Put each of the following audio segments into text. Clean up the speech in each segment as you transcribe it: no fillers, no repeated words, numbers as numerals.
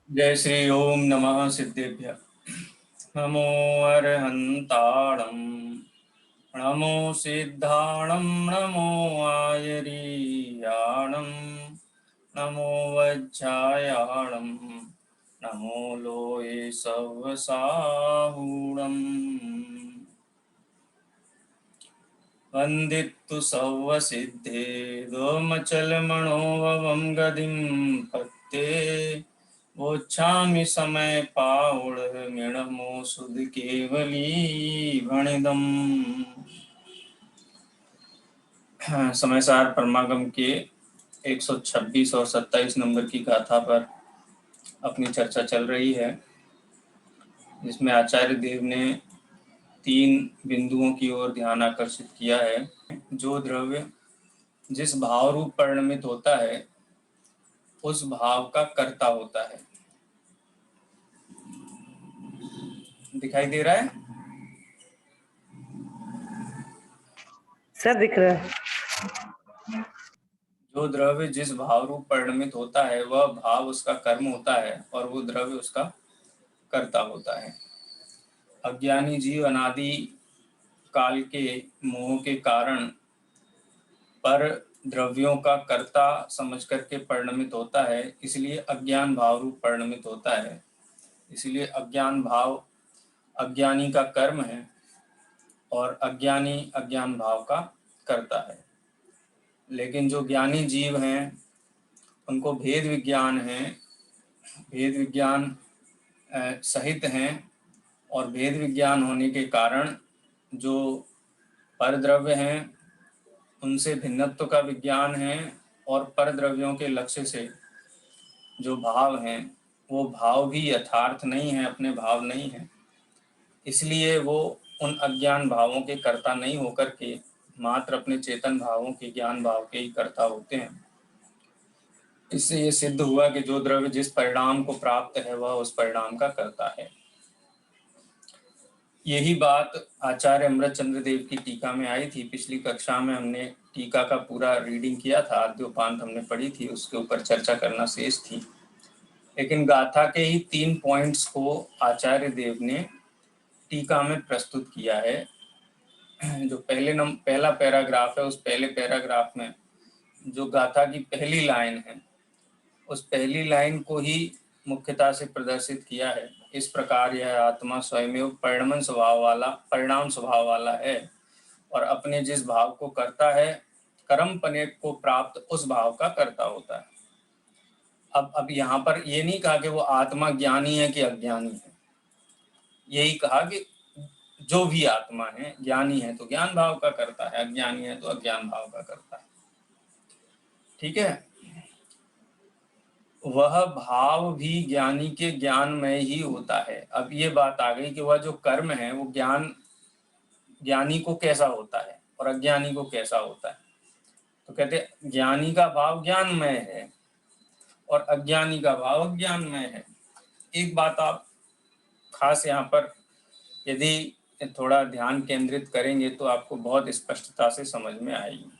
जय श्री ओम नमः सिद्धेभ्य। नमो अरहन्ताणं नमो सिद्धाणं नमो आयरीयाणं नमो वज्रायाणं नमो लोये सवसाहूणम् वन्दित्तु सवसिद्धे दोमचलमणोभवं गदिं पत्ते वोच्छामि समय पाउड़ मिणमो सुध केवली भणिदम। समयसार परमागम के 126 और 27 नंबर की गाथा पर अपनी चर्चा चल रही है, जिसमें आचार्य देव ने 3 बिंदुओं की ओर ध्यान आकर्षित किया है। जो द्रव्य जिस भाव रूप परिणमित होता है उस भाव का कर्ता होता है। दिखाई दे रहा है? सर दिख रहा है। जो द्रव्य जिस भाव रूप परिणमित होता है वह भाव उसका कर्म होता है और वो द्रव्य उसका कर्ता होता है। अज्ञानी जीव अनादि काल के मोह के कारण पर द्रव्यों का कर्ता समझ करके परिणमित होता है, इसलिए अज्ञान भाव रूप परिणमित होता है। इसलिए अज्ञान भाव अज्ञानी का कर्म है और अज्ञानी अज्ञान भाव का कर्ता है। लेकिन जो ज्ञानी जीव हैं उनको भेद विज्ञान है, भेद विज्ञान सहित हैं, और भेद विज्ञान होने के कारण जो परद्रव्य हैं उनसे भिन्नत्व का विज्ञान है, और परद्रव्यों के लक्ष्य से जो भाव हैं वो भाव भी यथार्थ नहीं है, अपने भाव नहीं है। इसलिए वो उन अज्ञान भावों के कर्ता नहीं होकर के मात्र अपने चेतन भावों के ज्ञान भाव के ही कर्ता होते हैं। इससे ये सिद्ध हुआ कि जो द्रव्य जिस परिणाम को प्राप्त है वह उस परिणाम का कर्ता है। यही बात आचार्य अमृतचंद्र देव की टीका में आई थी। पिछली कक्षा में हमने टीका का पूरा रीडिंग किया था, आद्योपांत हमने पढ़ी थी, उसके ऊपर चर्चा करना शेष थी। लेकिन गाथा के ही 3 पॉइंट्स को आचार्य देव ने टीका में प्रस्तुत किया है। जो पहला पैराग्राफ है, उस पहले पैराग्राफ में जो गाथा की पहली लाइन है उस पहली लाइन को ही मुख्यता से प्रदर्शित किया है। इस प्रकार यह आत्मा स्वयं परिणाम स्वभाव वाला है और अपने जिस भाव को करता है, कर्म पने को प्राप्त उस भाव का कर्ता होता है। अब यहाँ पर ये नहीं कहा कि वो आत्मा ज्ञानी है कि अज्ञानी है, यही कहा कि जो भी आत्मा है, ज्ञानी है तो ज्ञान भाव का करता है, अज्ञानी है तो अज्ञान भाव का करता है। ठीक है। वह भाव भी ज्ञानी के ज्ञान में ही होता है। अब ये बात आ गई कि वह जो कर्म है वो ज्ञानी को कैसा होता है और अज्ञानी को कैसा होता है। तो कहते ज्ञानी का भाव ज्ञान में है और अज्ञानी का भाव अज्ञान में है। एक बात आप खास यहाँ पर यदि थोड़ा ध्यान केंद्रित करेंगे तो आपको बहुत स्पष्टता से समझ में आएगी।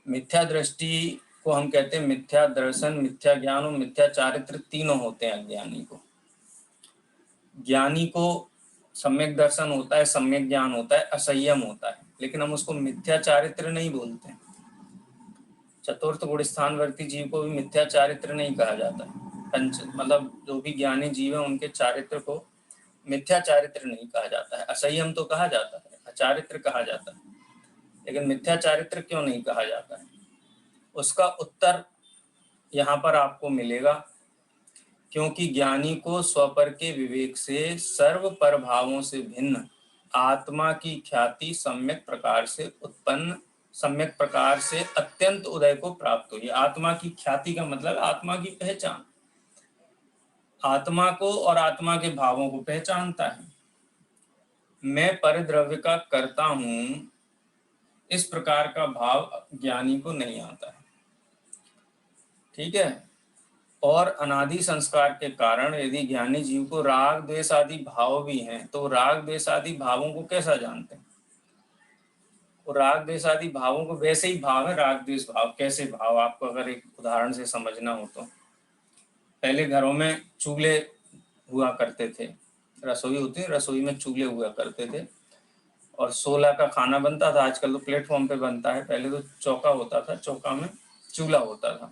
मिथ्या दृष्टि को हम कहते हैं मिथ्या दर्शन, मिथ्या ज्ञान और मिथ्या चारित्र, तीनों होते हैं अज्ञानी को। ज्ञानी को सम्यक दर्शन होता है, सम्यक ज्ञान होता है, असंयम होता है, लेकिन हम उसको मिथ्या चारित्र नहीं बोलते। चतुर्थ गुण स्थानवर्ती जीव को भी मिथ्या चारित्र नहीं कहा जाता है। मतलब जो भी ज्ञानी जीव है उनके चारित्र को मिथ्या चारित्र नहीं कहा जाता है। असंयम तो कहा जाता है, अचारित्र कहा जाता है, लेकिन मिथ्या चारित्र क्यों नहीं कहा जाता है? उसका उत्तर यहाँ पर आपको मिलेगा। क्योंकि ज्ञानी को स्वपर के विवेक से सर्व पर भावों से भिन्न आत्मा की ख्याति सम्यक प्रकार से अत्यंत उदय को प्राप्त हुई। आत्मा की ख्याति का मतलब आत्मा की पहचान, आत्मा को और आत्मा के भावों को पहचानता है। मैं परिद्रव्य का करता हूं, इस प्रकार का भाव ज्ञानी को नहीं आता है। ठीक है। और अनादि संस्कार के कारण यदि ज्ञानी जीव को राग द्वेष आदि भाव भी हैं तो राग द्वेष आदि भावों को कैसा जानते हैं? और राग द्वेष आदि भावों को वैसे ही भाव है। राग द्वेष भाव कैसे भाव, आपको अगर एक उदाहरण से समझना हो तो पहले घरों में चूल्हे हुआ करते थे, रसोई होती है, रसोई में चूल्हे हुआ करते थे और 16 का खाना बनता था। आजकल तो प्लेटफॉर्म पे बनता है, पहले तो चौका होता था, चौका में चूल्हा होता था।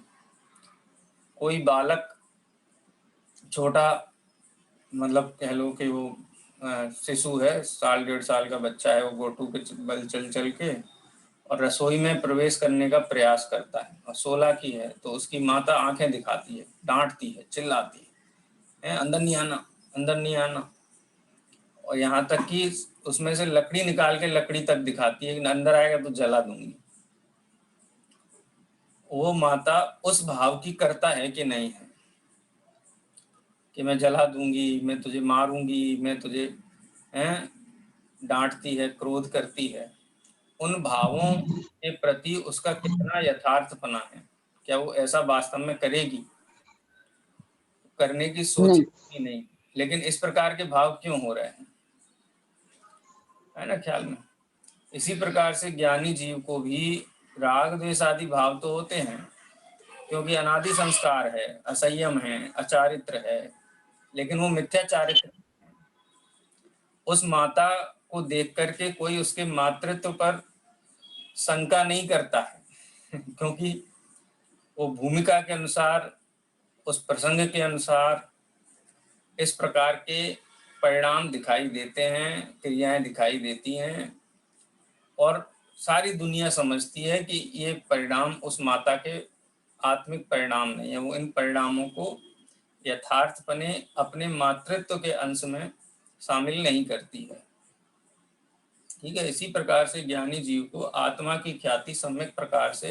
कोई बालक छोटा, मतलब कह लो कि वो शिशु है, 1.5 साल का बच्चा है, वो गोटू के बल चल चल के और रसोई में प्रवेश करने का प्रयास करता है और 16 की है तो उसकी माता आंखें दिखाती है, डांटती है, चिल्लाती है, अंदर नहीं आना, अंदर नहीं आना। और यहाँ तक कि उसमें से लकड़ी निकाल के लकड़ी तक दिखाती है कि अंदर आएगा तो जला दूंगी। वो माता उस भाव की करता है कि नहीं है कि मैं जला दूंगी, मैं तुझे मारूंगी, मैं तुझे डांटती है, क्रोध करती है। उन भावों के प्रति उसका कितना यथार्थपना है, क्या वो ऐसा वास्तव में करेगी? करने की सोच नहीं। ही नहीं। लेकिन इस प्रकार के भाव क्यों हो रहे हैं, है ना ख्याल में? इसी प्रकार से ज्ञानी जीव को भी राग द्वेष आदि भाव तो होते हैं, क्योंकि अनादि संस्कार है, असंयम है, अचारित्र है, लेकिन वो मिथ्या चारित्र। उस माता को देख करके कोई उसके मातृत्व पर शंका नहीं करता है क्योंकि वो भूमिका के अनुसार, उस प्रसंग के अनुसार इस प्रकार के परिणाम दिखाई देते हैं, क्रियाएं दिखाई देती हैं और सारी दुनिया समझती है कि ये परिणाम उस माता के आत्मिक परिणाम नहीं है। वो इन परिणामों को यथार्थपने अपने मातृत्व के अंश में शामिल नहीं करती है। ठीक है, इसी प्रकार से ज्ञानी जीव को आत्मा की ख्याति सम्यक प्रकार से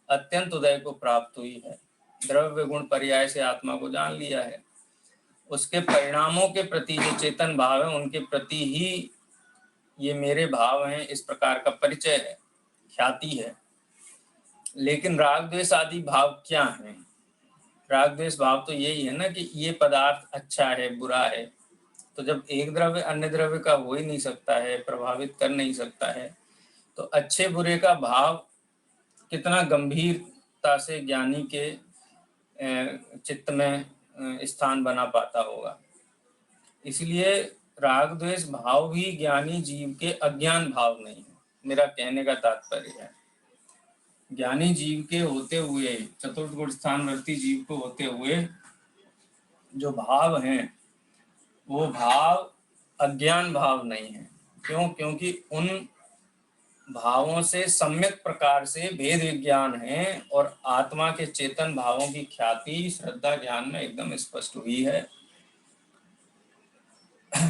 अत्यंत उदय को प्राप्त हुई है। द्रव्य गुण पर्याय से आत्मा को जान लिया है, उसके परिणामों के प्रति जो चेतन भाव है उनके प्रति ही ये मेरे भाव हैं, इस प्रकार का परिचय है, ख्याति है। लेकिन राग द्वेष आदि भाव क्या है? राग द्वेष भाव तो यही है ना कि ये पदार्थ अच्छा है, बुरा है। तो जब एक द्रव्य अन्य द्रव्य का हो ही नहीं सकता है, प्रभावित कर नहीं सकता है, तो अच्छे बुरे का भाव कितना गंभीरता से ज्ञानी के चित्त में स्थान बना पाता होगा। इसलिए राग द्वेष भाव भी ज्ञानी जीव के अज्ञान भाव नहीं है, मेरा कहने का तात्पर्य है। ज्ञानी जीव के होते हुए, चतुर्थ गुण स्थानवर्ती जीव को होते हुए जो भाव हैं वो भाव अज्ञान भाव नहीं है। क्यों? क्योंकि उन भावों से सम्यक प्रकार से भेद विज्ञान है और आत्मा के चेतन भावों की ख्याति श्रद्धा ज्ञान में एकदम स्पष्ट हुई है।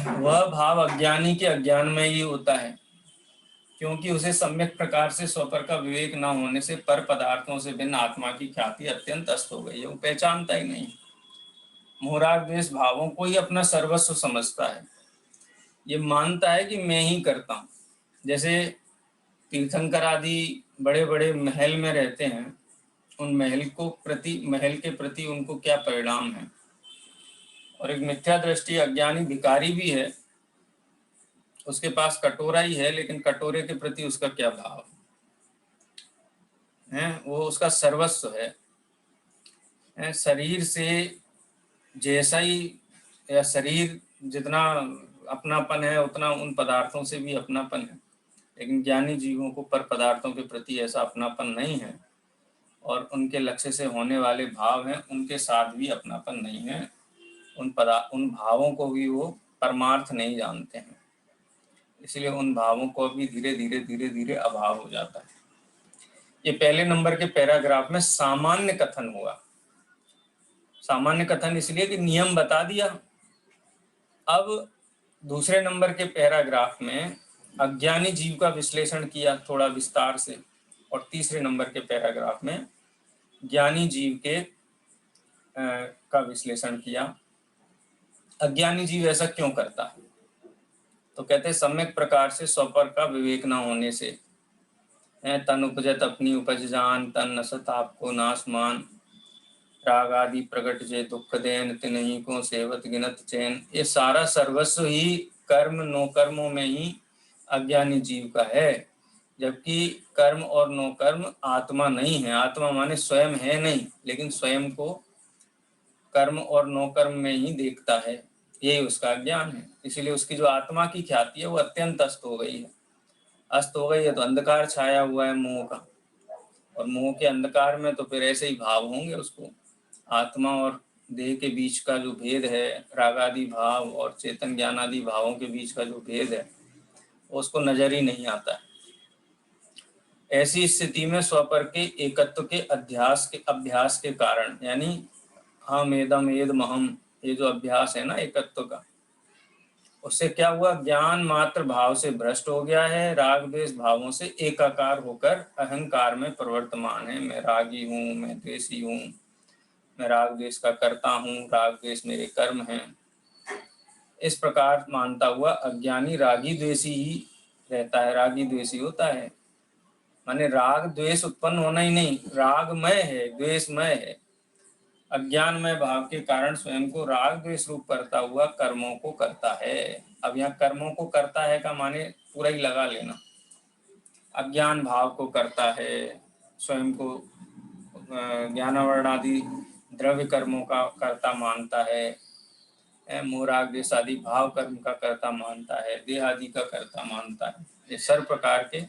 वह भाव अज्ञानी के अज्ञान में ही होता है, क्योंकि उसे सम्यक प्रकार से स्वपर का विवेक न होने से पर पदार्थों से भिन्न आत्मा की ख्याति अत्यंत अस्त हो गई है, वो पहचानता ही नहीं। मोहराग द्वेष भावों को ही अपना सर्वस्व समझता है, ये मानता है कि मैं ही करता हूँ। जैसे तीर्थंकर आदि बड़े बड़े महल में रहते हैं, उन महल के प्रति उनको क्या परिणाम है। और एक मिथ्या दृष्टि अज्ञानी भिखारी भी है, उसके पास कटोरा ही है, लेकिन कटोरे के प्रति उसका क्या भाव है? वो उसका सर्वस्व है। शरीर से जैसा ही, या शरीर जितना अपनापन है उतना उन पदार्थों से भी अपनापन है, लेकिन ज्ञानी जीवों को पर पदार्थों के प्रति ऐसा अपनापन नहीं है और उनके लक्ष्य से होने वाले भाव हैं उनके साथ भी अपनापन नहीं है। उन भावों को भी वो परमार्थ नहीं जानते हैं, इसलिए उन भावों को भी धीरे धीरे अभाव हो जाता है। ये पहले नंबर के पैराग्राफ में सामान्य कथन हुआ। सामान्य कथन इसलिए कि नियम बता दिया। अब दूसरे नंबर के पैराग्राफ में अज्ञानी जीव का विश्लेषण किया थोड़ा विस्तार से, और तीसरे नंबर के पैराग्राफ में ज्ञानी जीव के का विश्लेषण किया। अज्ञानी जीव ऐसा क्यों करता है? तो कहते हैं सम्यक प्रकार से स्वपर का विवेक न होने से, तन उपजत अपनी उपज जान, तन नसत आपको नाश मान, राग आदि प्रगट जे दुख देन, तिन्हीं को सेवत गिनत चैन। ये सारा सर्वस्व ही कर्म नो कर्मों में ही अज्ञानी जीव का है, जबकि कर्म और नो कर्म आत्मा नहीं है। आत्मा माने स्वयं है नहीं, लेकिन स्वयं को कर्म और नो कर्म में ही देखता है, यही उसका ज्ञान है। इसीलिए उसकी जो आत्मा की ख्याति है वो अत्यंत अस्त हो गई है। अस्त हो गई है तो अंधकार छाया हुआ है मोह का, और मोह के अंधकार में तो फिर ऐसे ही भाव होंगे। उसको आत्मा और देह के बीच का जो भेद है, रागादि भाव और चेतन ज्ञान आदि भावों के बीच का जो भेद है, उसको नजर ही नहीं आता है। ऐसी स्थिति में स्वपर के एकत्व के अभ्यास के कारण, यानी हम एदम एदम हम, ये जो अभ्यास है ना एकत्व का, उससे क्या हुआ, ज्ञान मात्र भाव से भ्रष्ट हो गया है, राग द्वेष भावों से एकाकार होकर अहंकार में प्रवर्तमान है। मैं रागी हूँ, मैं द्वेषी हूँ, मैं राग द्वेष का करता हूँ, राग द्वेष मेरे कर्म हैं। इस प्रकार मानता हुआ अज्ञानी रागी द्वेषी ही रहता है, रागी द्वेषी होता है। माने राग द्वेष उत्पन्न होना ही नहीं, रागमय है, द्वेषमय है। अज्ञानमय भाव के कारण स्वयं को राग द्वेष रूप करता हुआ कर्मों को करता है। अब यहाँ कर्मों को करता है का माने पूरा ही लगा लेना। अज्ञान भाव को करता है, स्वयं को ज्ञानावरण आदि द्रव्य कर्मों का कर्ता मानता है, मोह राग द्वेष आदि भाव कर्म का कर्ता मानता है, देह आदि का कर्ता मानता है। ये सर्व प्रकार के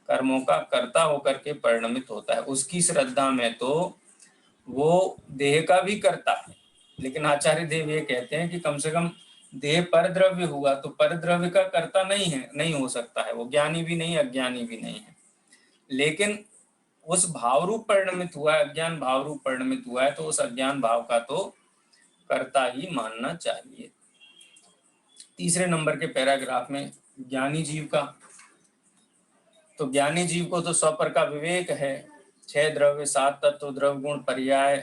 कर्मों का कर्ता होकर के परिणमित होता है। उसकी श्रद्धा में तो वो देह का भी करता है, लेकिन आचार्य देव ये कहते हैं कि कम से कम देह पर द्रव्य हुआ तो पर द्रव्य का कर्ता नहीं है, नहीं हो सकता है। वो ज्ञानी भी नहीं, अज्ञानी भी नहीं है, लेकिन उस भाव रूप परिणमित हुआ है, अज्ञान भाव रूप परिणमित हुआ है, तो उस अज्ञान भाव का तो कर्ता ही मानना चाहिए। तीसरे नंबर के पैराग्राफ में ज्ञानी जीव का, तो ज्ञानी जीव को तो स्वपर का विवेक है, 6 द्रव्य 7 तत्व द्रव्य गुण पर्याय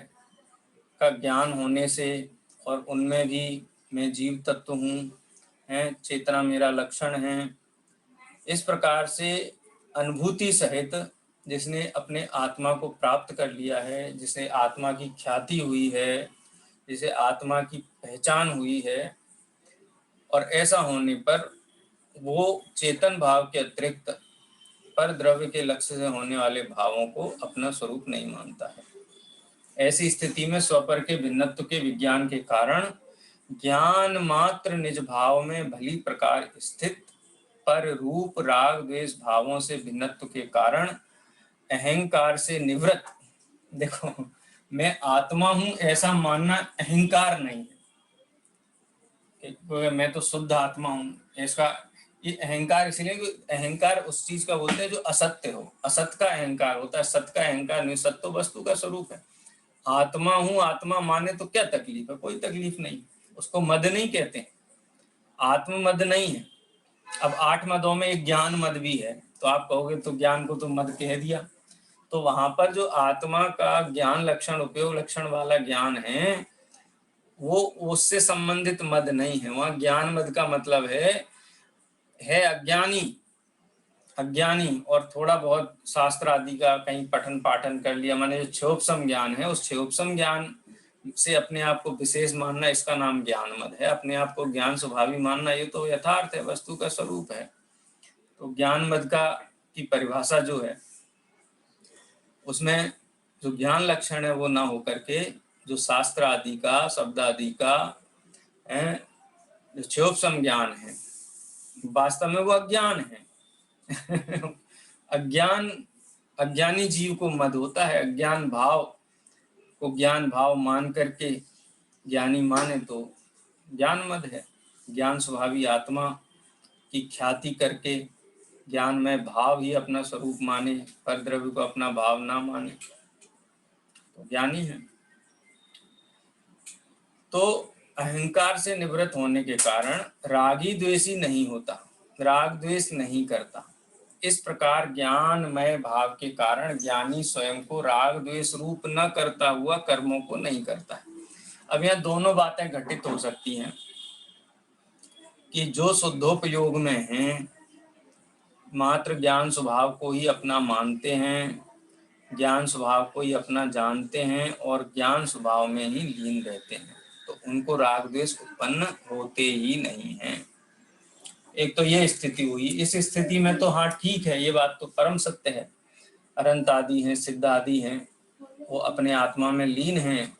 का ज्ञान होने से, और उनमें भी मैं जीव तत्व हूँ, है चेतना मेरा लक्षण है। इस प्रकार से अनुभूति सहित जिसने अपने आत्मा को प्राप्त कर लिया है, जिसे आत्मा की ख्याति हुई है, जिसे आत्मा की पहचान हुई है, और ऐसा होने पर वो चेतन भाव के अतिरिक्त पर द्रव्य के लक्ष्य से होने वाले भावों को अपना स्वरूप नहीं मानता है। ऐसी स्थिति में स्वपर के भिन्नत्व के विज्ञान के कारण ज्ञान मात्र निज भाव में भली प्रकार स्थित पर रूप राग द्वेष भावों से भिन्नत्व के कारण अहंकार से निवृत्त, देखो मैं आत्मा हूं ऐसा मानना अहंकार नहीं है, मैं तो शुद्ध आत्मा हूं इसका ये अहंकार, इसलिए कि अहंकार उस चीज का बोलते हैं जो असत्य हो, असत का अहंकार होता है, सत्य का अहंकार नहीं। सत्य वस्तु का स्वरूप है। आत्मा हूं आत्मा माने तो क्या तकलीफ है, कोई तकलीफ नहीं, उसको मद नहीं कहते, आत्म मद नहीं है। अब 8 मदों में एक ज्ञान मद भी है, तो आप कहोगे तो ज्ञान को तो मद कह दिया, तो वहां पर जो आत्मा का ज्ञान लक्षण उपयोग लक्षण वाला ज्ञान है वो उससे संबंधित मद नहीं है। वहां ज्ञान मद का मतलब है अज्ञानी और थोड़ा बहुत शास्त्र आदि का कहीं पठन पाठन कर लिया, माने जो क्षोभसम ज्ञान है, उस क्षोभसम ज्ञान से अपने आप को विशेष मानना, इसका नाम ज्ञान मद है। अपने आप को ज्ञान स्वभावी मानना ये तो यथार्थ है, वस्तु का स्वरूप है। तो ज्ञान मद का की परिभाषा जो है उसमें जो ज्ञान लक्षण है वो ना होकर के जो शास्त्र आदि का शब्द आदि का जो क्षोभसम ज्ञान है वास्तव में वो अज्ञान है। अज्ञानी जीव को मद होता है, अज्ञान भाव को ज्ञान भाव मान करके ज्ञानी माने तो ज्ञान मद है। ज्ञान स्वभावी आत्मा की ख्याति करके ज्ञान में भाव ही अपना स्वरूप माने, पर द्रव्य को अपना भाव ना माने तो ज्ञानी है। तो अहंकार से निवृत्त होने के कारण रागी द्वेषी नहीं होता, राग द्वेष नहीं करता। इस प्रकार ज्ञानमय भाव के कारण ज्ञानी स्वयं को राग द्वेष रूप न करता हुआ कर्मों को नहीं करता है। अब यहाँ दोनों बातें घटित हो सकती हैं कि जो शुद्धोपयोग में हैं, मात्र ज्ञान स्वभाव को ही अपना मानते हैं, ज्ञान स्वभाव को ही अपना जानते हैं और ज्ञान स्वभाव में ही लीन रहते हैं, तो उनको राग द्वेष उत्पन्न होते ही नहीं हैं। एक तो ये स्थिति हुई। इस स्थिति में तो हाँ ठीक है, ये बात तो परम सत्य है, अनंत आदि हैं, सिद्ध आदि हैं, वो अपने आत्मा में लीन हैं,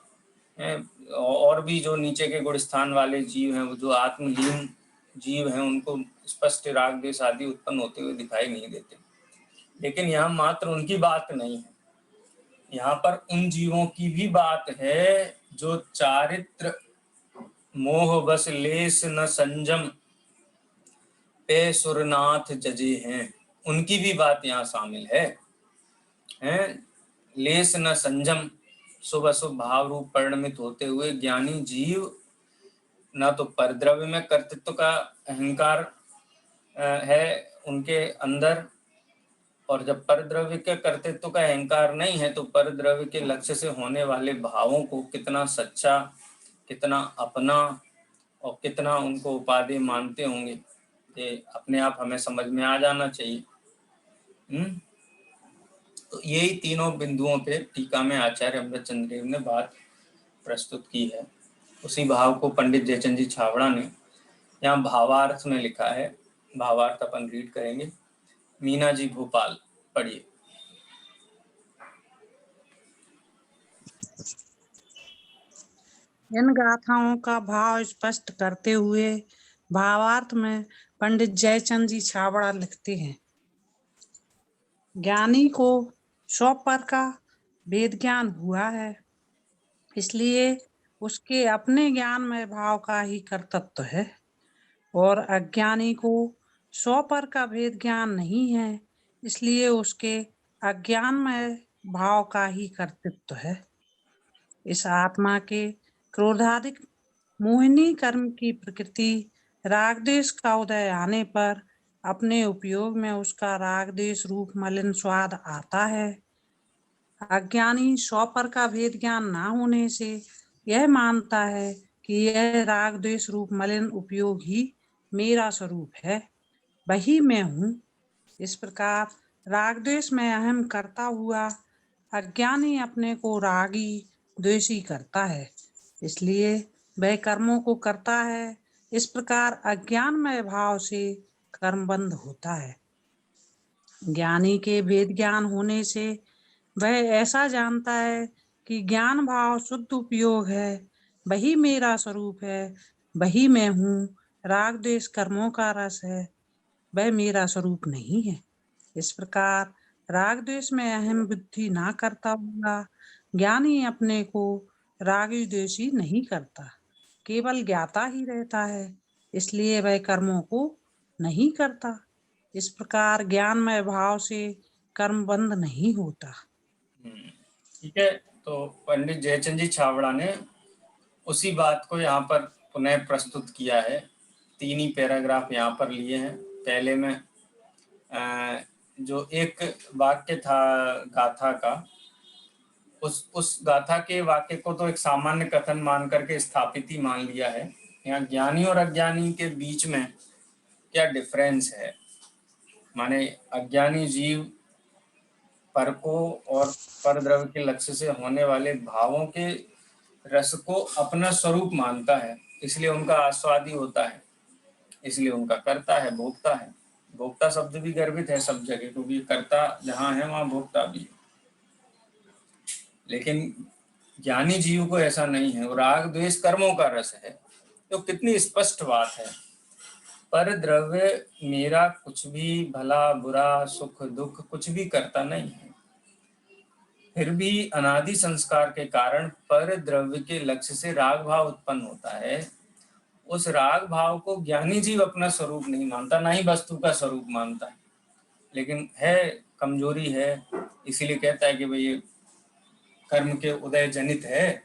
और भी जो नीचे के गुण स्थान वाले जीव हैं, वो जो आत्मलीन जीव हैं, उनको स्पष्ट राग द्वेष आदि उत्पन्न होते हुए दिखाई नहीं देते। लेकिन यहाँ मात्र उनकी बात नहीं है, यहाँ पर उन जीवों की भी बात है जो चारित्र मोह बस लेस न संजम पे सुरनाथ जजे हैं, उनकी भी बात यहाँ शामिल है। लेस न संजम, शुभ अशुभ भाव रूप परिणमित होते हुए ज्ञानी जीव ना तो परद्रव्य में कर्तृत्व का अहंकार है उनके अंदर, और जब परद्रव्य के कर्तृत्व का अहंकार नहीं है तो परद्रव्य के लक्ष्य से होने वाले भावों को कितना सच्चा, कितना अपना और कितना उनको उपाधि मानते होंगे, ये अपने आप हमें समझ में आ जाना चाहिए। तो यही तीनों बिंदुओं पे टीका में आचार्य अमृतचंद्र देव ने बात प्रस्तुत की है। उसी भाव को पंडित जयचंद जी छाबड़ा ने यहाँ भावार्थ में लिखा है। भावार्थ अपन रीड करेंगे। मीना जी भोपाल, पढ़िए। इन गाथाओं का भाव स्पष्ट करते हुए भावार्थ में पंडित जयचंद जी छाबड़ा लिखते हैं, ज्ञानी को 100 पर का वेद ज्ञान हुआ है, इसलिए उसके अपने ज्ञान में भाव का ही कर्तृत्व है, और अज्ञानी को 100 पर का भेद ज्ञान नहीं है, इसलिए उसके अज्ञान में भाव का ही कर्तृत्व है। इस आत्मा के क्रोधाधिक मोहिनी कर्म की प्रकृति राग देश का उदय आने पर अपने उपयोग में उसका राग देश रूप मलिन स्वाद आता है। अज्ञानी 100 पर का भेद ज्ञान ना होने से यह मानता है कि यह राग देश रूप मलिन उपयोग ही मेरा स्वरूप है, वही मैं हूँ। इस प्रकार राग द्वेष में अहम करता हुआ अज्ञानी अपने को रागी द्वेषी करता है, इसलिए वह कर्मों को करता है। इस प्रकार अज्ञानमय भाव से कर्म बंध होता है। ज्ञानी के भेद ज्ञान होने से वह ऐसा जानता है कि ज्ञान भाव शुद्ध उपयोग है, वही मेरा स्वरूप है, वही मैं हूँ। राग द्वेष कर्मों का रस है, वह मेरा स्वरूप नहीं है। इस प्रकार राग द्वेष में अहम बुद्धि ना करता हुआ ज्ञानी अपने को रागी द्वेषी नहीं करता, केवल ज्ञाता ही रहता है, इसलिए वह कर्मों को नहीं करता। इस प्रकार ज्ञानमय भाव से कर्म बंध नहीं होता। ठीक है, तो पंडित जयचंद जी छाबड़ा ने उसी बात को यहाँ पर पुनः प्रस्तुत किया है। 3 ही पैराग्राफ यहाँ पर लिए हैं। पहले में जो एक वाक्य था गाथा का, उस गाथा के वाक्य को तो एक सामान्य कथन मान करके स्थापित ही मान लिया है। यहाँ ज्ञानी और अज्ञानी के बीच में क्या डिफरेंस है, माने अज्ञानी जीव पर को और पर द्रव्य के लक्ष्य से होने वाले भावों के रस को अपना स्वरूप मानता है, इसलिए उनका आस्वादी होता है, इसलिए उनका कर्ता है, भोक्ता है। भोक्ता शब्द भी गर्भित है सब जगह, क्योंकि कर्ता जहाँ है वहाँ भोक्ता भी है। लेकिन ज्ञानी जीव को ऐसा नहीं है, वो राग द्वेष कर्मों का रस है। तो कितनी स्पष्ट बात है, पर द्रव्य मेरा कुछ भी भला बुरा सुख दुख कुछ भी करता नहीं है, फिर भी अनादि संस्कार के कारण पर द्रव्य के लक्ष्य से राग भाव उत्पन्न होता है। उस राग भाव को ज्ञानी जीव अपना स्वरूप नहीं मानता, ना ही वस्तु का स्वरूप मानता है, लेकिन है कमजोरी है, इसीलिए कहता है कि भाई ये कर्म के उदय जनित है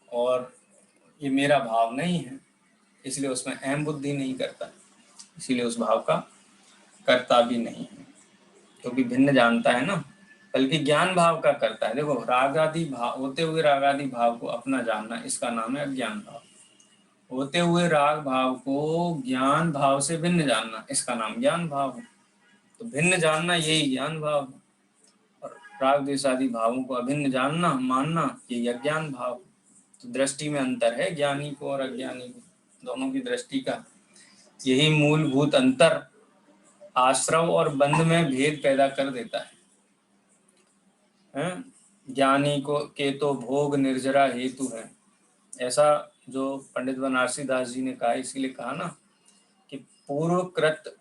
और ये मेरा भाव नहीं है, इसलिए उसमें अहम बुद्धि नहीं करता, इसीलिए उस भाव का करता भी नहीं है, क्योंकि भिन्न जानता है ना, बल्कि ज्ञान भाव का करता है। देखो, रागादि भाव होते हुए रागादि भाव को अपना जानना, इसका नाम है अज्ञान भाव। होते हुए राग भाव को ज्ञान भाव से भिन्न जानना, इसका नाम ज्ञान भाव है। तो भिन्न जानना यही ज्ञान भाव है, और राग द्वेष आदि भावों को अभिन्न जानना मानना यही अज्ञान भाव। तो दृष्टि में अंतर है ज्ञानी को और अज्ञानी को, दोनों की दृष्टि का यही मूलभूत अंतर आश्रव और बंध में भेद पैदा कर देता है। ज्ञानी को के तो भोग निर्जरा हेतु है, ऐसा जो पंडित बनारसी दास जी ने कहा, इसीलिए कहा ना कि पूर्वकृत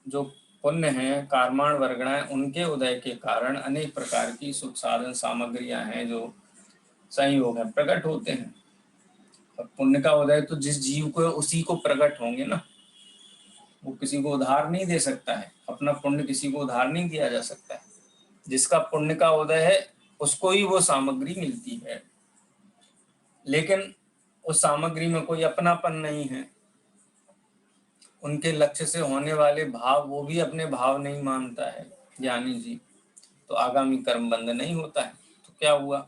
जो पुण्य है, कार्माण वर्गणाएं, उनके उदय के कारण अनेक प्रकार की सुख साधन सामग्रियां हैं जो संयोग है प्रकट होते हैं। और पुण्य का उदय तो जिस जीव को उसी को प्रकट होंगे ना, वो किसी को उधार नहीं दे सकता है, अपना पुण्य किसी को उधार नहीं दिया जा सकता है। जिसका पुण्य का उदय है उसको ही वो सामग्री मिलती है, लेकिन उस सामग्री में कोई अपनापन नहीं है। उनके लक्ष्य से होने वाले भाव वो भी अपने भाव नहीं मानता है ज्ञानी जी, तो आगामी कर्म बंध नहीं होता है। तो क्या हुआ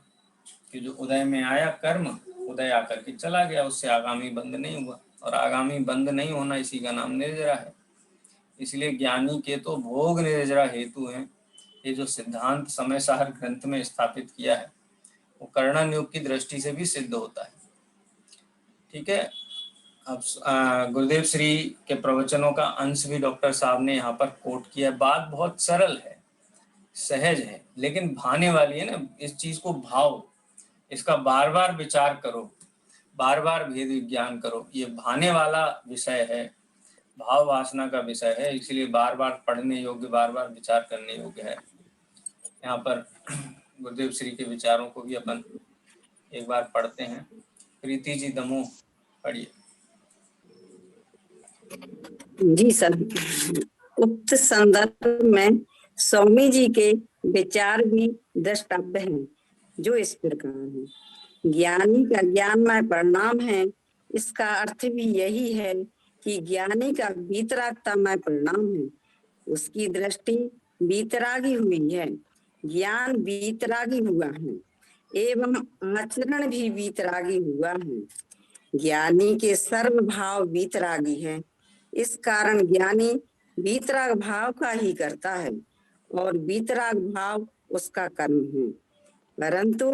कि जो उदय में आया कर्म, उदय आकर के चला गया, उससे आगामी बंध नहीं हुआ, और आगामी बंध नहीं होना इसी का नाम निर्जरा है। इसलिए ज्ञानी के तो भोग निर्जरा हेतु हैं। ये जो सिद्धांत समय सार ग्रंथ में स्थापित किया है वो कर्णन योग की दृष्टि से भी सिद्ध होता है। ठीक है, अब गुरुदेव श्री के प्रवचनों का अंश भी डॉक्टर साहब ने यहाँ पर कोट किया। बात बहुत सरल है, सहज है, लेकिन भाने वाली है ना। इस चीज को भाव, इसका बार बार विचार करो, बार बार भेद विज्ञान करो। ये भाने वाला विषय है, भाव वासना का विषय है, इसलिए बार बार पढ़ने योग्य, बार बार विचार करने योग्य है। यहाँ पर गुरुदेव श्री के विचारों को भी अपन एक बार पढ़ते हैं। प्रीति जी दमोह पढ़िए। जी सर, उक्त संदर्भ में स्वामी जी के विचार भी द्रष्टव्य हैं, जो इस प्रकार है। ज्ञानी का ज्ञानमय परिणाम है। इसका अर्थ भी यही है कि ज्ञानी का वीतरागतामय परिणाम है। उसकी दृष्टि वीतरागी हुई है, ज्ञान वीतरागी हुआ है एवं आचरण भी वीतरागी हुआ है। ज्ञानी के सर्व भाव वीतरागी है। इस कारण ज्ञानी वीतराग भाव का ही करता है और वीतराग भाव उसका कर्म है। परंतु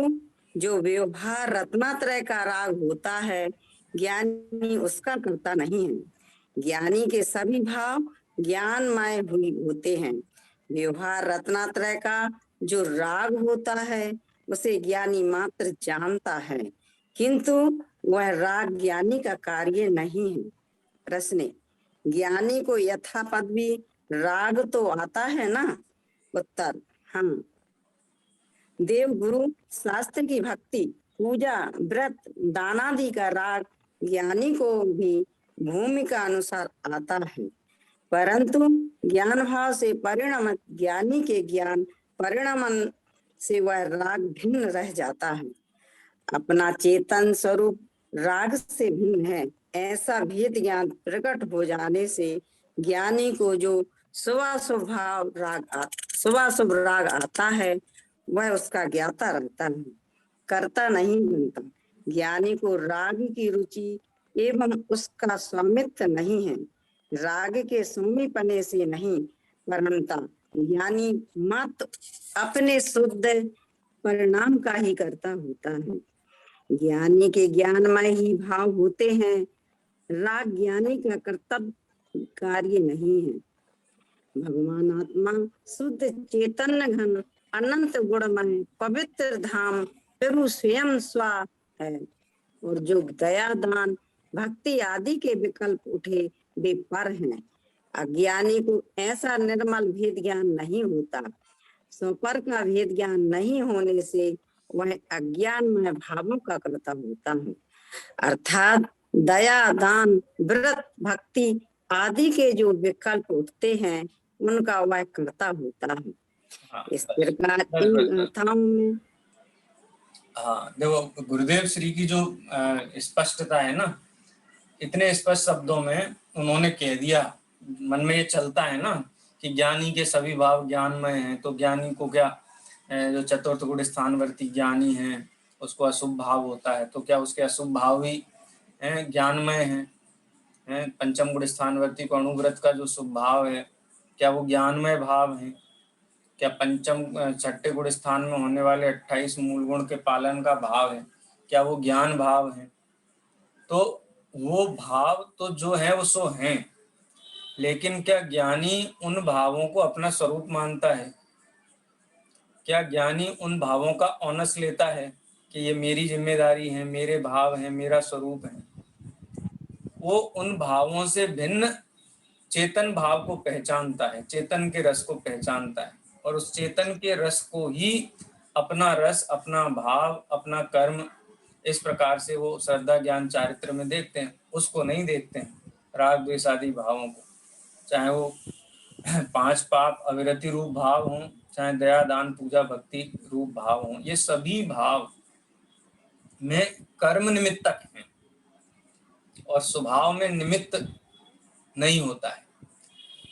जो व्यवहार रत्नात्रय का राग होता है, ज्ञानी उसका करता नहीं है। ज्ञानी के सभी भाव ज्ञानमय होते हैं। व्यवहार रत्नात्रय का जो राग होता है उसे ज्ञानी मात्र जानता है, किंतु वह राग ज्ञानी का कार्य नहीं है। प्रश्न: ज्ञानी को यथापद भी राग तो आता है ना? उत्तर: हाँ। देव गुरु शास्त्र की भक्ति, पूजा, व्रत, दानादि का राग ज्ञानी को भी भूमिका अनुसार आता है, परंतु ज्ञान भाव से परिणमित ज्ञानी के ज्ञान परिणमन से वह राग भिन्न रह जाता है। अपना चेतन स्वरूप राग से भिन्न है, ऐसा भेद ज्ञान प्रकट हो जाने से ज्ञानी को जो शुभाशुभ राग आता है वह उसका ज्ञाता रहता है, कर्ता नहीं बनता। ज्ञानी को राग की रुचि एवं उसका स्वामित्व नहीं है। राग के स्वामीपने से नहीं, परंतु ज्ञानी मात्र अपने शुद्ध परिणाम का ही करता होता है। ज्ञानी के ज्ञानमय ही भाव होते हैं। राग ज्ञानी का कर्तव्य कार्य नहीं है। भगवान आत्मा शुद्ध चैतन्य घन अनंत गुणमय पवित्र धाम प्रभु स्वयं स्व है, और जो दया दान भक्ति आदि के विकल्प उठे वे पर हैं। अज्ञानी को ऐसा निर्मल भेद ज्ञान नहीं होता। स्वपर का भेद ज्ञान नहीं होने से वह अज्ञान में भावों का कर्ता होता है, अर्थात दया दान व्रत भक्ति आदि के जो विकल्प उठते हैं उनका वह कर्ता होता है। इस प्रकार इन अर्थों में देखो गुरुदेव श्री की जो स्पष्टता है ना, इतने स्पष्ट शब्दों में उन्होंने कह दिया। मन में ये चलता है ना कि ज्ञानी के सभी भाव ज्ञानमय हैं, तो ज्ञानी को क्या जो चतुर्थ गुण स्थानवर्ती ज्ञानी है उसको अशुभ भाव होता है, तो क्या उसके अशुभ भाव भी ज्ञानमय हैं? पंचम गुण स्थानवर्ती को अनुव्रत का जो शुभ भाव है क्या वो ज्ञानमय भाव है? क्या पंचम छठे गुण स्थान में होने वाले 28 मूल गुण के पालन का भाव है, क्या वो ज्ञान भाव है? तो वो भाव तो जो है वो सो हैं, लेकिन क्या ज्ञानी उन भावों को अपना स्वरूप मानता है? क्या ज्ञानी उन भावों का ऑनस लेता है? कि ये मेरी जिम्मेदारी है, मेरे भाव हैं, मेरा स्वरूप है, वो उन भावों से भिन्न चेतन भाव को पहचानता है, चेतन के रस को पहचानता है, और उस चेतन के रस को ही अपना रस, अपना भाव, अपना कर्म, इस प्रकार से वो श्रद्धा ज्ञान चारित्र में देखते हैं। उसको नहीं देखते हैं राग द्वेष आदि भावों को, चाहे वो 5 पाप अविरति रूप भाव हों, चाहे दया दान पूजा भक्ति रूप भाव हों, ये सभी भाव में कर्म निमित्तक हैं और स्वभाव में निमित्त नहीं होता है।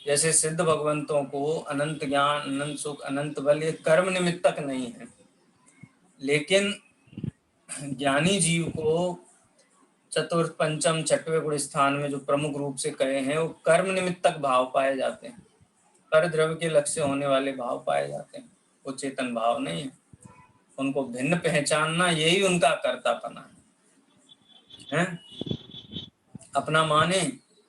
जैसे सिद्ध भगवंतों को अनंत ज्ञान, अनंत सुख, अनंत बल, ये कर्म निमित्तक नहीं है, लेकिन ज्ञानी जीव को चतुर्थ पंचम छठवें गुण स्थान में जो प्रमुख रूप से कहे हैं, वो कर्म निमित्तक भाव पाए जाते हैं, पर द्रव्य के लक्ष्य होने वाले भाव पाए जाते हैं, वो चेतन भाव नहीं है। उनको भिन्न पहचानना यही उनका कर्तापना है? अपना माने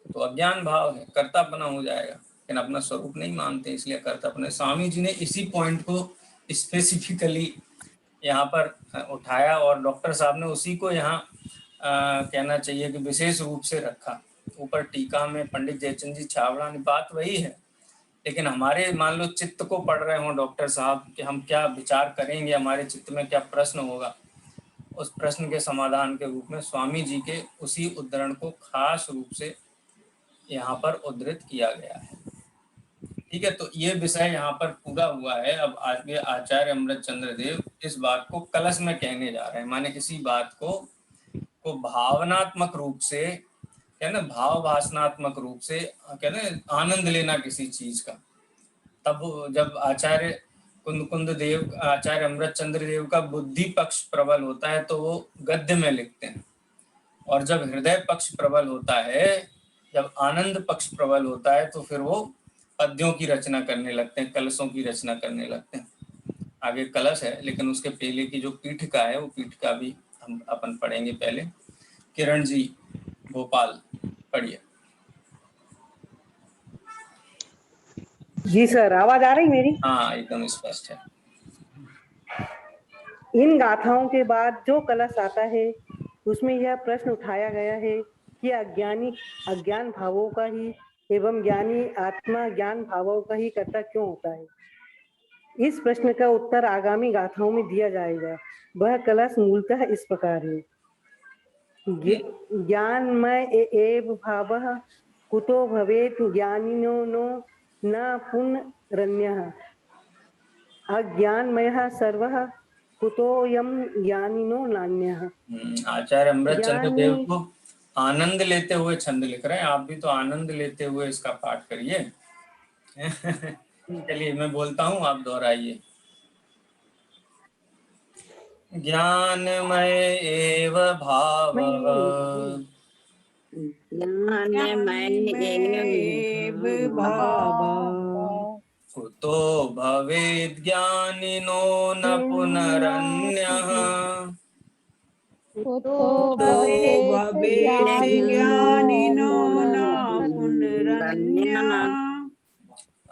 तो अज्ञान भाव है, कर्तापना हो जाएगा, लेकिन अपना स्वरूप नहीं मानते, इसलिए कर्तापना। स्वामी जी ने इसी पॉइंट को स्पेसिफिकली यहाँ पर उठाया और डॉक्टर साहब ने उसी को यहाँ कहना चाहिए कि विशेष रूप से रखा। ऊपर टीका में पंडित जयचंद जी छाबड़ा ने बात वही है, लेकिन हमारे मान लो चित्त को पढ़ रहे हो डॉक्टर साहब कि हम क्या विचार करेंगे, हमारे चित्त में क्या प्रश्न होगा, उस प्रश्न के समाधान के रूप में स्वामी जी के उसी उद्धरण को खास रूप से यहाँ पर उद्धृत किया गया है। ठीक है, तो ये विषय यहाँ पर पूरा हुआ है। अब आगे आचार्य अमृतचंद्र देव इस बात को कलश में कहने जा रहे हैं, माने किसी बात को भावनात्मक रूप से, क्या ना, भाव भाषणात्मक रूप से, क्या ना, आनंद लेना किसी चीज का। तब जब आचार्य कुंद देव, आचार्य अमृतचंद्र देव का बुद्धि पक्ष प्रबल होता है तो वो गद्य में लिखते हैं, और जब हृदय पक्ष प्रबल होता है, जब आनंद पक्ष प्रबल होता है, तो फिर वो पद्यों की रचना करने लगते हैं, कलशों की रचना करने लगते हैं। आगे कलश है, लेकिन उसके पहले की जो पीठिका है, वो पीठिका भी हम अपन पढ़ेंगे। पहले किरण जी भोपाल पढ़िए। जी सर, आवाज आ रही मेरी? हाँ, एकदम स्पष्ट है। इन गाथाओं के बाद जो कलश आता है उसमें यह प्रश्न उठाया गया है कि अज्ञानी अज्ञान भावों का ही एवं ज्ञानी आत्मा ज्ञान भावों का ही कर्ता क्यों होता है। इस प्रश्न का उत्तर आगामी गाथाओं में दिया जाएगा। वह कलश मूलतः इस प्रकार है। ज्ञानमय एव भावः कुतो भवेत् ज्ञानिनो नो न पुनरन्यः। अज्ञानमयः सर्वः कुतोऽयं ज्ञानिनो नान्यः। आचार्य अमृतचंद्र देव को आनंद लेते हुए छंद लिख रहे हैं, आप भी तो आनंद लेते हुए इसका पाठ करिए। चलिए मैं बोलता हूँ, आप दोहराइए। ज्ञानमय एव भावः कुतो भवेद् ज्ञानिनो न पुनरन्यः। कुतो भवेत् ज्ञानिनो न पुनरन्यः।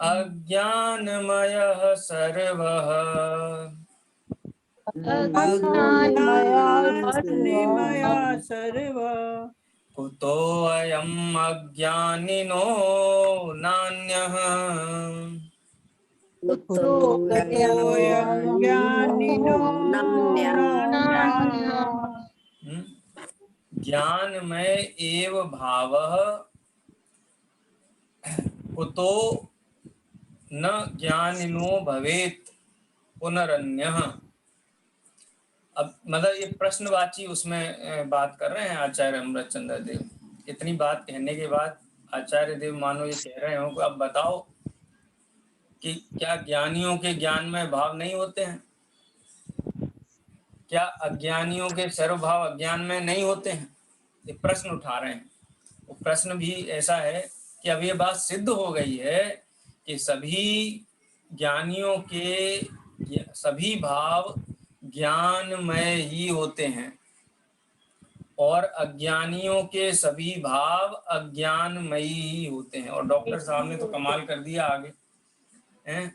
अज्ञानमयः सर्वः अज्ञानमयः सर्वः कुतो अयम् अज्ञानिनो नान्यः। ज्ञानमय एव भावः कुतो न ज्ञानिनो भवेत् पुनरन्यः। अब मतलब ये प्रश्नवाची उसमें बात कर रहे हैं आचार्य अमृतचंद्र देव। इतनी बात कहने के बाद आचार्य देव मानो ये कह रहे हो कि अब बताओ कि क्या ज्ञानियों के ज्ञान में भाव नहीं होते हैं? क्या अज्ञानियों के सर्वभाव अज्ञान में नहीं होते हैं? ये प्रश्न उठा रहे हैं। वो प्रश्न भी ऐसा है कि अब ये बात सिद्ध हो गई है कि सभी ज्ञानियों के सभी भाव ज्ञानमय ही होते हैं और अज्ञानियों के सभी भाव अज्ञानमयी ही होते हैं। और डॉक्टर साहब ने तो कमाल कर दिया आगे हैं,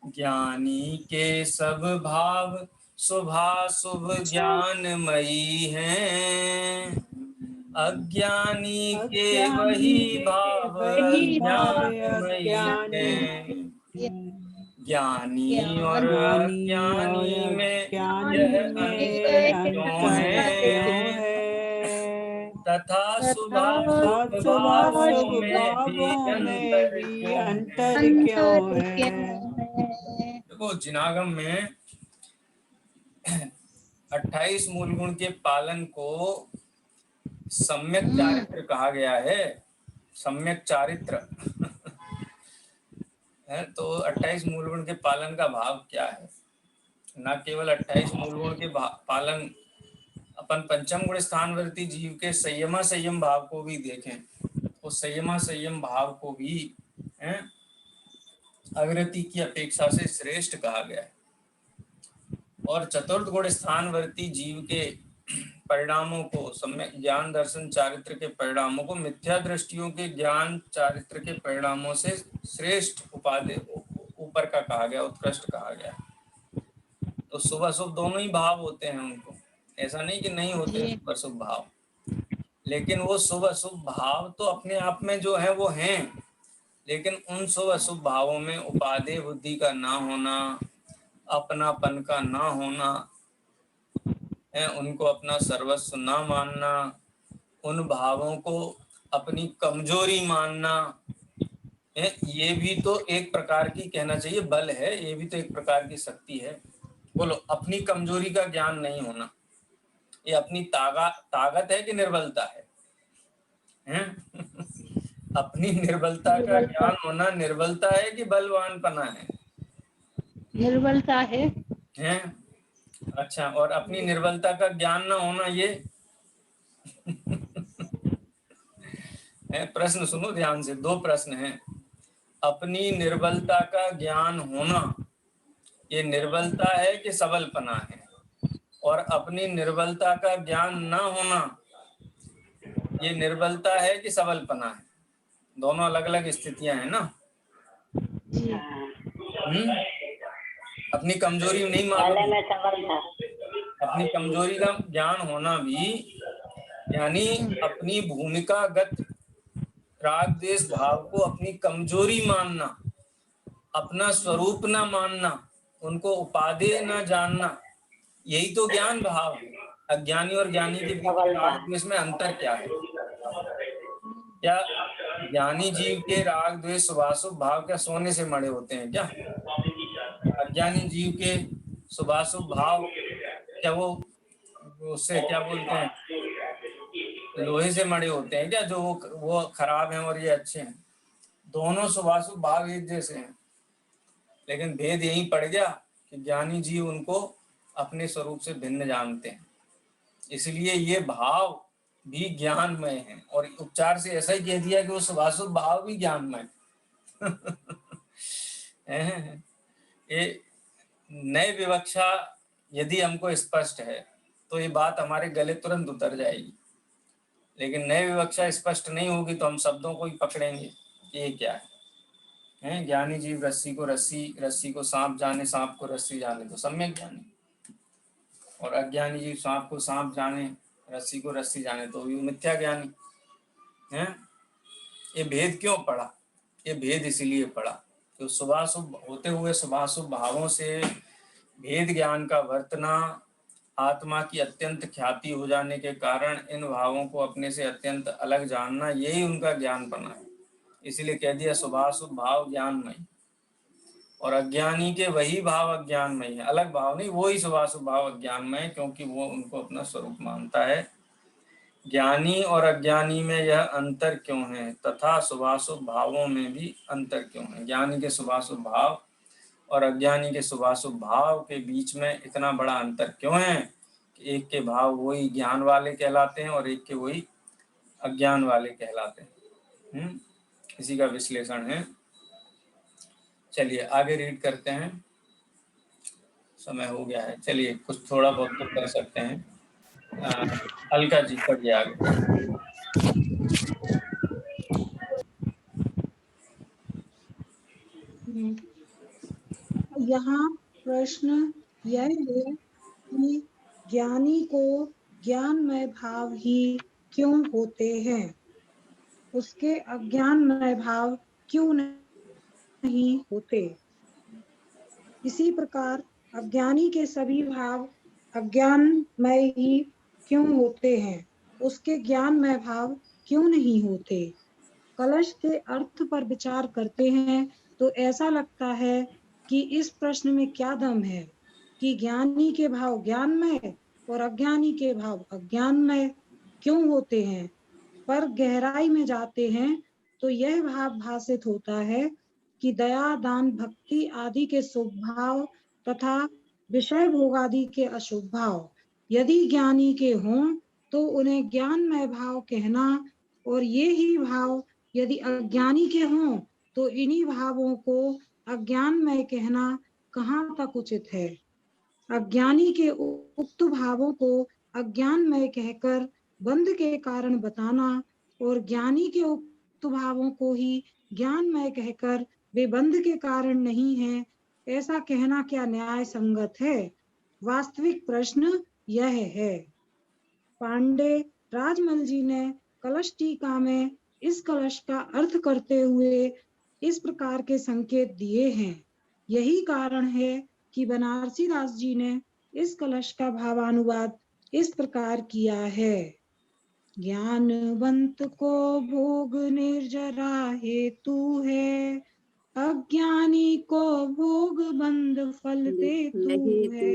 ज्ञानी के सब भाव शुभाशुभ ज्ञानमयी हैं, अज्ञानी के वही भाव अज्ञानमयी हैं। ज्ञानी और अज्ञानी में यह अंतर क्यों है, तथा शुभाशुभ भावों में भी अंतर क्यों है। देखो जिनागम में 28 मूल गुण के पालन को सम्यक चारित्र कहा गया है। सम्यक चारित्र है। तो 28 मूल गुण के पालन का भाव क्या है? न केवल 28 मूल गुण के पालन, अपन पंचम गुण स्थानवर्ती जीव के संयमा संयम भाव को भी देखें, उस संयमा संयम भाव को भी अग्रति की अपेक्षा से श्रेष्ठ कहा गया है। और चतुर्थ गुण स्थानवर्ती जीव के परिणामों को, सम्यक ज्ञान दर्शन चारित्र के परिणामों को मिथ्या दृष्टियों के ज्ञान चारित्र के परिणामों से श्रेष्ठ उपाधि ऊपर का कहा गया, उत्कृष्ट कहा गया। तो शुभ अशुभ दोनों ही भाव होते हैं उनको, ऐसा नहीं कि नहीं होते शुभ अशुभ भाव, लेकिन वो शुभ अशुभ भाव तो अपने आप में जो है वो हैं, लेकिन उन शुभ अशुभ भावों में उपादेय बुद्धि का ना होना, अपनापन का ना होना है, उनको अपना सर्वस्व ना मानना, उन भावों को अपनी कमजोरी मानना है, ये भी तो एक प्रकार की कहना चाहिए बल है, ये भी तो एक प्रकार की शक्ति है। बोलो, अपनी कमजोरी का ज्ञान नहीं होना, ये अपनी ताकत है कि निर्बलता है? अपनी निर्बलता का ज्ञान होना निर्बलता है कि बलवानपना है? निर्बलता है। अच्छा, और अपनी निर्बलता का ज्ञान ना होना ये प्रश्न सुनो ध्यान से, दो प्रश्न हैं। अपनी निर्बलता का ज्ञान होना ये निर्बलता है कि सबलपना है? और अपनी निर्बलता का ज्ञान ना होना ये निर्बलता है कि सबलपना है? दोनों अलग अलग स्थितियां हैं ना। अपनी कमजोरी नहीं मानना, अपनी कमजोरी का ज्ञान होना भी यानी अपनी भूमिकागत राग द्वेष भाव को अपनी कमजोरी मानना, अपना स्वरूप ना मानना, उनको उपादेय ना जानना, यही तो ज्ञान भाव है। अज्ञानी और ज्ञानी के बीच राग द्वेष में अंतर क्या है? क्या ज्ञानी जीव के राग द्वेष शुभाशुभ भाव क्या सोने से मड़े होते हैं क्या? अज्ञानी जीव के शुभाशुभ भाव क्या वो उससे क्या बोलते हैं, लोहे से मड़े होते हैं क्या? जो वो खराब हैं और ये अच्छे हैं, दोनों शुभाशुभ भाव एक जैसे हैं, लेकिन भेद यही पड़ गया कि ज्ञानी जीव उनको अपने स्वरूप से भिन्न जानते हैं, इसलिए ये भाव भी ज्ञानमय है। और उपचार से ऐसा ही कह दिया कि वो शुभाशुभ भाव भी ज्ञानमय ये नए विवक्षा यदि हमको स्पष्ट है तो ये बात हमारे गले तुरंत उतर जाएगी, लेकिन नए विवक्षा स्पष्ट नहीं होगी तो हम शब्दों को ही पकड़ेंगे कि ये क्या है। ज्ञानी जीव रस्सी को रस्सी, रस्सी को सांप जाने, सांप को रस्सी जाने तो सम्यक ज्ञानी, और अज्ञानी जीव सांप को सांप जाने, रस्सी को रस्सी जाने तो भी मिथ्या ज्ञानी है। ये भेद क्यों पड़ा? ये भेद इसलिए पड़ा तो शुभाशुभ होते हुए शुभाशुभ भावों से भेद ज्ञान का वर्तना, आत्मा की अत्यंत ख्याति हो जाने के कारण इन भावों को अपने से अत्यंत अलग जानना, यही उनका ज्ञान बना है। इसीलिए कह दिया शुभाशुभ भाव ज्ञानमय, और अज्ञानी के वही भाव अज्ञानमय है, अलग भाव नहीं, वो ही शुभाशुभ भाव अज्ञानमय, क्योंकि वो उनको अपना स्वरूप मानता है। ज्ञानी और अज्ञानी में यह अंतर क्यों है, तथा शुभाशुभ भावों में भी अंतर क्यों है? ज्ञानी के शुभाशुभ भाव और अज्ञानी के शुभाशुभ भाव के बीच में इतना बड़ा अंतर क्यों है कि एक के भाव वही ज्ञान वाले कहलाते हैं और एक के वही अज्ञान वाले कहलाते हैं। इसी का विश्लेषण है। चलिए आगे रीड करते हैं, समय हो गया है। चलिए कुछ थोड़ा बहुत तो कर सकते हैं। अलका जी पढ़िए आगे। यहाँ प्रश्न यह है कि ज्ञानी को ज्ञानमय भाव ही क्यों होते हैं, उसके अज्ञानमय भाव क्यों नहीं होते। इसी प्रकार अज्ञानी के सभी भाव अज्ञानमय ही क्यों होते हैं, उसके ज्ञानमय भाव क्यों नहीं होते। कलश के अर्थ पर विचार करते हैं तो ऐसा लगता है कि इस प्रश्न में क्या दम है कि ज्ञानी के भाव ज्ञानमय और अज्ञानी के भाव अज्ञानमय क्यों होते हैं। पर गहराई में जाते हैं तो यह भाव भासित होता है कि दया, दान, भक्ति आदि के शुभ भाव तथा विषय भोग आदि के अशुभ भाव यदि ज्ञानी के हों तो उन्हें ज्ञानमय भाव कहना, और ये ही भाव यदि अज्ञानी के हों तो इन्हीं भावों को अज्ञानमय कहना कहाँ तक उचित है। अज्ञानी के उक्त भावों को अज्ञानमय कहकर बंध के कारण बताना और ज्ञानी के उक्त भावों को ही ज्ञानमय कहकर वे बंध के कारण नहीं है, ऐसा कहना क्या न्याय संगत है। वास्तविक प्रश्न यह है। पांडे राजमल जी ने कलश टीका में इस कलश का अर्थ करते हुए इस प्रकार के संकेत दिए हैं। यही कारण है कि बनारसी दास जी ने इस कलश का भावानुवाद इस प्रकार किया है। ज्ञानवंत को भोग निर्जरा हेतु है, अज्ञानी को भोग बंध फल देतु है।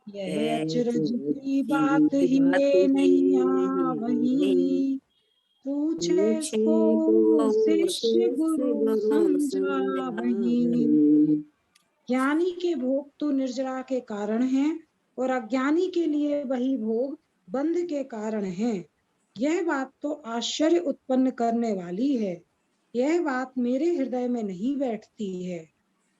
यह अचरज की बात ही नहीं आवही, पूछे इसको शिष्य गुरु समझावही। ज्ञानी के भोग तो निर्जरा के कारण हैं और अज्ञानी के लिए वही भोग बंध के कारण हैं। यह बात तो आश्चर्य उत्पन्न करने वाली है। यह बात मेरे हृदय में नहीं बैठती है।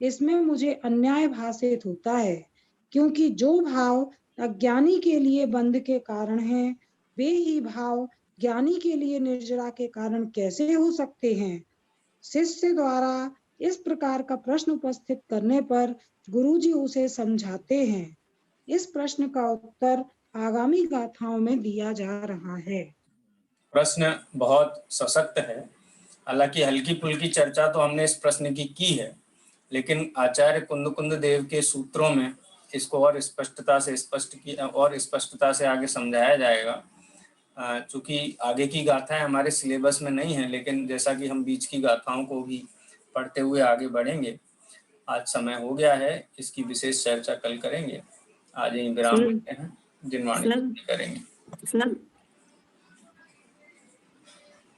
इसमें मुझे अन्याय भासित होता है, क्योंकि जो भाव अज्ञानी के लिए बंध के कारण हैं, वे ही भाव ज्ञानी के लिए निर्जरा के कारण कैसे हो सकते हैं। शिष्य द्वारा इस प्रकार का प्रश्न उपस्थित करने पर गुरुजी उसे समझाते हैं। इस प्रश्न का उत्तर आगामी गाथाओं में दिया जा रहा है। प्रश्न बहुत सशक्त है। हालांकि हल्की फुल्की चर्चा तो हमने इस प्रश्न की है, लेकिन आचार्य कुंद देव के सूत्रों में इसको और स्पष्टता से आगे समझाया जाएगा। चूंकि आगे की गाथाएं हमारे सिलेबस में नहीं है, लेकिन जैसा कि हम बीच की गाथाओं को भी पढ़ते हुए आगे बढ़ेंगे। आज समय हो गया है, इसकी विशेष चर्चा कल करेंगे। आज यहीं विराम लेते हैं, जिनवाणी करेंगे।